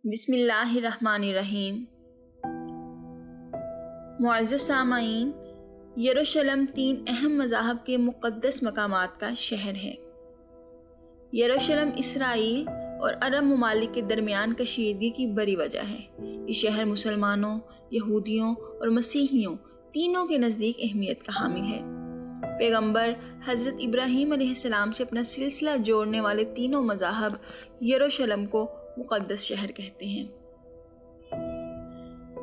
بسم اللہ الرحمن الرحیم۔ معزز سامعین، یروشلم 3 اہم مذاہب کے مقدس مقامات کا شہر ہے۔ یروشلم اسرائیل اور عرب ممالک کے درمیان کشیدگی کی بڑی وجہ ہے۔ یہ شہر مسلمانوں، یہودیوں اور مسیحیوں تینوں کے نزدیک اہمیت کا حامل ہے۔ پیغمبر حضرت ابراہیم علیہ السلام سے اپنا سلسلہ جوڑنے والے تینوں مذاہب یروشلم کو مقدس شہر کہتے ہیں۔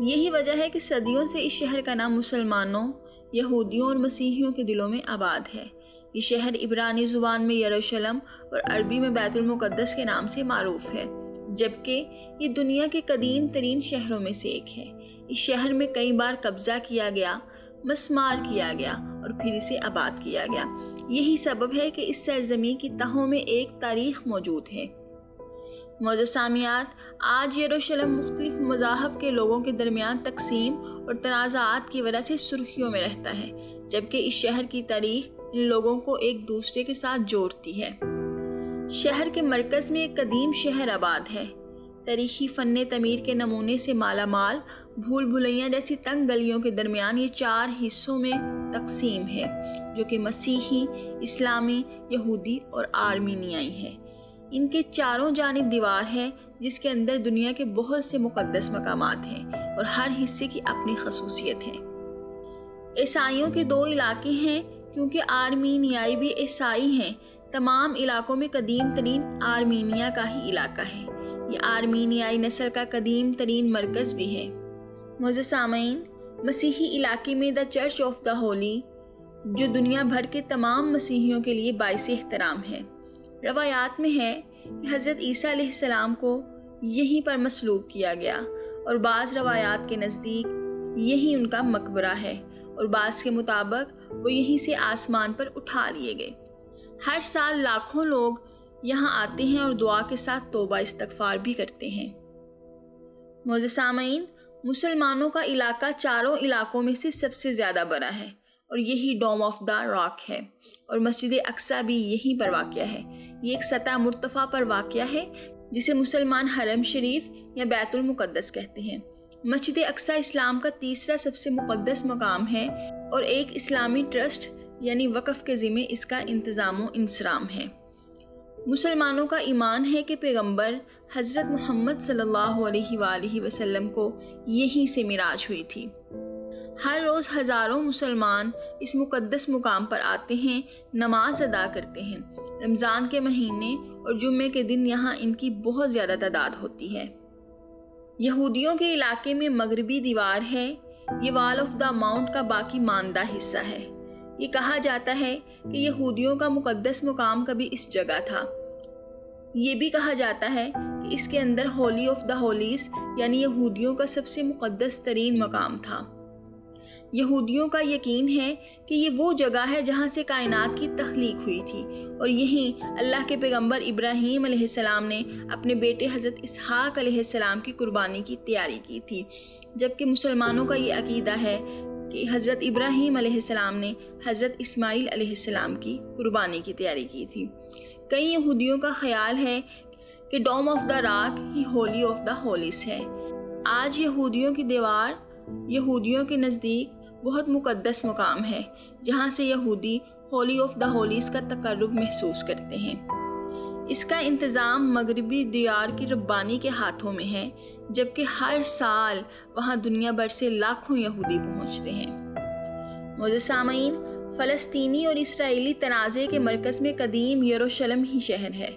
یہی وجہ ہے کہ صدیوں سے اس شہر کا نام مسلمانوں، یہودیوں اور مسیحیوں کے دلوں میں آباد ہے۔ یہ شہر عبرانی زبان میں یروشلم اور عربی میں بیت المقدس کے نام سے معروف ہے، جبکہ یہ دنیا کے قدیم ترین شہروں میں سے ایک ہے۔ اس شہر میں کئی بار قبضہ کیا گیا، مسمار کیا گیا اور پھر اسے آباد کیا گیا۔ یہی سبب ہے کہ اس سرزمین کی تہوں میں ایک تاریخ موجود ہے۔ معزز سامعات، آج یروشلم مختلف مذاہب کے لوگوں کے درمیان تقسیم اور تنازعات کی وجہ سے سرخیوں میں رہتا ہے، جبکہ اس شہر کی تاریخ ان لوگوں کو ایک دوسرے کے ساتھ جوڑتی ہے۔ شہر کے مرکز میں ایک قدیم شہر آباد ہے۔ تاریخی فن تعمیر کے نمونے سے مالا مال، بھول بھلیاں جیسی تنگ گلیوں کے درمیان یہ 4 حصوں میں تقسیم ہے، جو کہ مسیحی، اسلامی، یہودی اور آرمینیائی ہے۔ ان کے چاروں جانب دیوار ہے جس کے اندر دنیا کے بہت سے مقدس مقامات ہیں اور ہر حصے کی اپنی خصوصیت ہے۔ عیسائیوں کے 2 علاقے ہیں، کیونکہ آرمینیائی بھی عیسائی ہیں۔ تمام علاقوں میں قدیم ترین آرمینیا کا ہی علاقہ ہے۔ یہ آرمینیائی نسل کا قدیم ترین مرکز بھی ہے۔ معزز سامعین، مسیحی علاقے میں the Church of the Holy, جو دنیا بھر کے تمام مسیحیوں کے لیے باعث احترام ہے۔ روایات میں ہے کہ حضرت عیسیٰ علیہ السلام کو یہیں پر مصلوب کیا گیا، اور بعض روایات کے نزدیک یہی ان کا مقبرہ ہے، اور بعض کے مطابق وہ یہیں سے آسمان پر اٹھا لیے گئے۔ ہر سال لاکھوں لوگ یہاں آتے ہیں اور دعا کے ساتھ توبہ استغفار بھی کرتے ہیں۔ معزز سامعین، مسلمانوں کا علاقہ چاروں علاقوں میں سے سب سے زیادہ بڑا ہے، اور یہی ڈوم آف دا راک ہے، اور مسجد اقصیٰ بھی یہیں پر واقع ہے۔ یہ ایک سطح مرتفع پر واقع ہے جسے مسلمان حرم شریف یا بیت المقدس کہتے ہیں۔ مسجد اقصیٰ اسلام کا تیسرا سب سے مقدس مقام ہے، اور ایک اسلامی ٹرسٹ یعنی وقف کے ذمہ اس کا انتظام و انصرام ہے۔ مسلمانوں کا ایمان ہے کہ پیغمبر حضرت محمد صلی اللہ علیہ وآلہ وسلم کو یہیں سے معراج ہوئی تھی۔ ہر روز ہزاروں مسلمان اس مقدس مقام پر آتے ہیں، نماز ادا کرتے ہیں۔ رمضان کے مہینے اور جمعے کے دن یہاں ان کی بہت زیادہ تعداد ہوتی ہے۔ یہودیوں کے علاقے میں مغربی دیوار ہے۔ یہ وال آف دا ماؤنٹ کا باقی ماندہ حصہ ہے۔ یہ کہا جاتا ہے کہ یہودیوں کا مقدس مقام کبھی اس جگہ تھا۔ یہ بھی کہا جاتا ہے کہ اس کے اندر ہولی آف دا ہولیز یعنی یہودیوں کا سب سے مقدس ترین مقام تھا۔ یہودیوں کا یقین ہے کہ یہ وہ جگہ ہے جہاں سے کائنات کی تخلیق ہوئی تھی، اور یہیں اللہ کے پیغمبر ابراہیم علیہ السلام نے اپنے بیٹے حضرت اسحاق علیہ السلام کی قربانی کی تیاری کی تھی، جبکہ مسلمانوں کا یہ عقیدہ ہے کہ حضرت ابراہیم علیہ السلام نے حضرت اسماعیل علیہ السلام کی قربانی کی تیاری کی تھی۔ کئی یہودیوں کا خیال ہے کہ ڈوم آف دا راک ہی ہولی آف دا ہولیز ہے۔ آج یہودیوں کی دیوار یہودیوں کے نزدیک بہت مقدس مقام ہے، جہاں سے یہودی ہولی آف دا ہولیز کا تقرب محسوس کرتے ہیں۔ اس کا انتظام مغربی دیار کی ربانی کے ہاتھوں میں ہے، جبکہ ہر سال وہاں دنیا بھر سے لاکھوں یہودی پہنچتے ہیں۔ معزز سامعین، فلسطینی اور اسرائیلی تنازع کے مرکز میں قدیم یروشلم ہی شہر ہے۔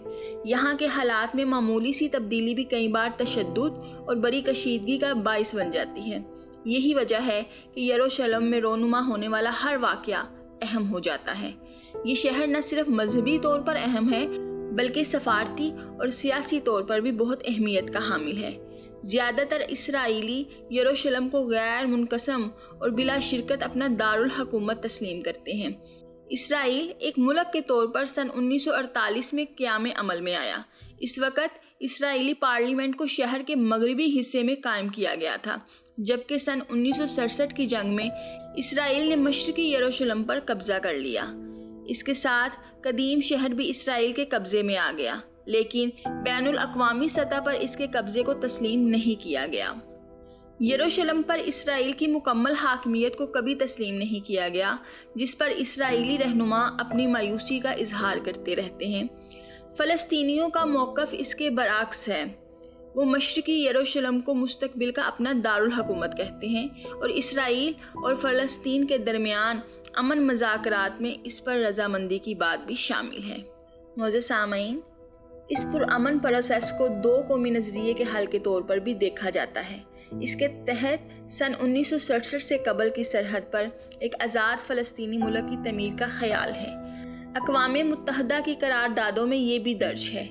یہاں کے حالات میں معمولی سی تبدیلی بھی کئی بار تشدد اور بڑی کشیدگی کا باعث بن جاتی ہے۔ یہی وجہ ہے کہ یروشلم میں رونما ہونے والا ہر واقعہ اہم ہو جاتا ہے۔ یہ شہر نہ صرف مذہبی طور پر اہم ہے، بلکہ سفارتی اور سیاسی طور پر بھی بہت اہمیت کا حامل ہے۔ زیادہ تر اسرائیلی یروشلم کو غیر منقسم اور بلا شرکت اپنا دارالحکومت تسلیم کرتے ہیں۔ اسرائیل ایک ملک کے طور پر سن 1948 میں قیام عمل میں آیا۔ اس وقت اسرائیلی پارلیمنٹ کو شہر کے مغربی حصے میں قائم کیا گیا تھا، جبکہ سن 1967 کی جنگ میں اسرائیل نے مشرقی یروشلم پر قبضہ کر لیا۔ اس کے ساتھ قدیم شہر بھی اسرائیل کے قبضے میں آ گیا۔ لیکن بین الاقوامی سطح پر اس کے قبضے کو تسلیم نہیں کیا گیا۔ یروشلم پر اسرائیل کی مکمل حاکمیت کو کبھی تسلیم نہیں کیا گیا، جس پر اسرائیلی رہنما اپنی مایوسی کا اظہار کرتے رہتے ہیں۔ فلسطینیوں کا موقف اس کے برعکس ہے۔ وہ مشرقی یروشلم کو مستقبل کا اپنا دارالحکومت کہتے ہیں اور اسرائیل اور فلسطین کے درمیان امن مذاکرات میں اس پر رضامندی کی بات بھی شامل ہے۔ معزز سامعین، اس پرامن پروسیس کو دو قومی نظریے کے حل کے طور پر بھی دیکھا جاتا ہے۔ اس کے تحت سن 1967 سے قبل کی سرحد پر ایک آزاد فلسطینی ملک کی تعمیر کا خیال ہے۔ اقوام متحدہ کی قراردادوں میں یہ بھی درج ہے۔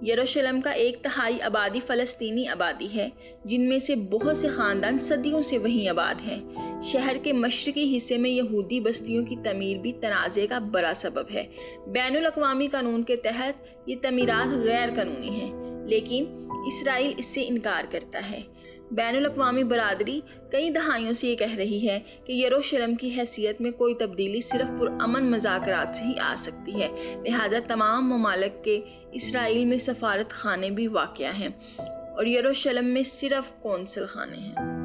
یروشلم کا 1/3 آبادی فلسطینی آبادی ہے، جن میں سے بہت سے خاندان صدیوں سے وہیں آباد ہیں۔ شہر کے مشرقی حصے میں یہودی بستیوں کی تعمیر بھی تنازع کا بڑا سبب ہے۔ بین الاقوامی قانون کے تحت یہ تعمیرات غیر قانونی ہیں، لیکن اسرائیل اس سے انکار کرتا ہے۔ بین الاقوامی برادری کئی دہائیوں سے یہ کہہ رہی ہے کہ یروشلم کی حیثیت میں کوئی تبدیلی صرف پرامن مذاکرات سے ہی آ سکتی ہے، لہٰذا تمام ممالک کے اسرائیل میں سفارت خانے بھی واقع ہیں اور یروشلم میں صرف قونصل خانے ہیں۔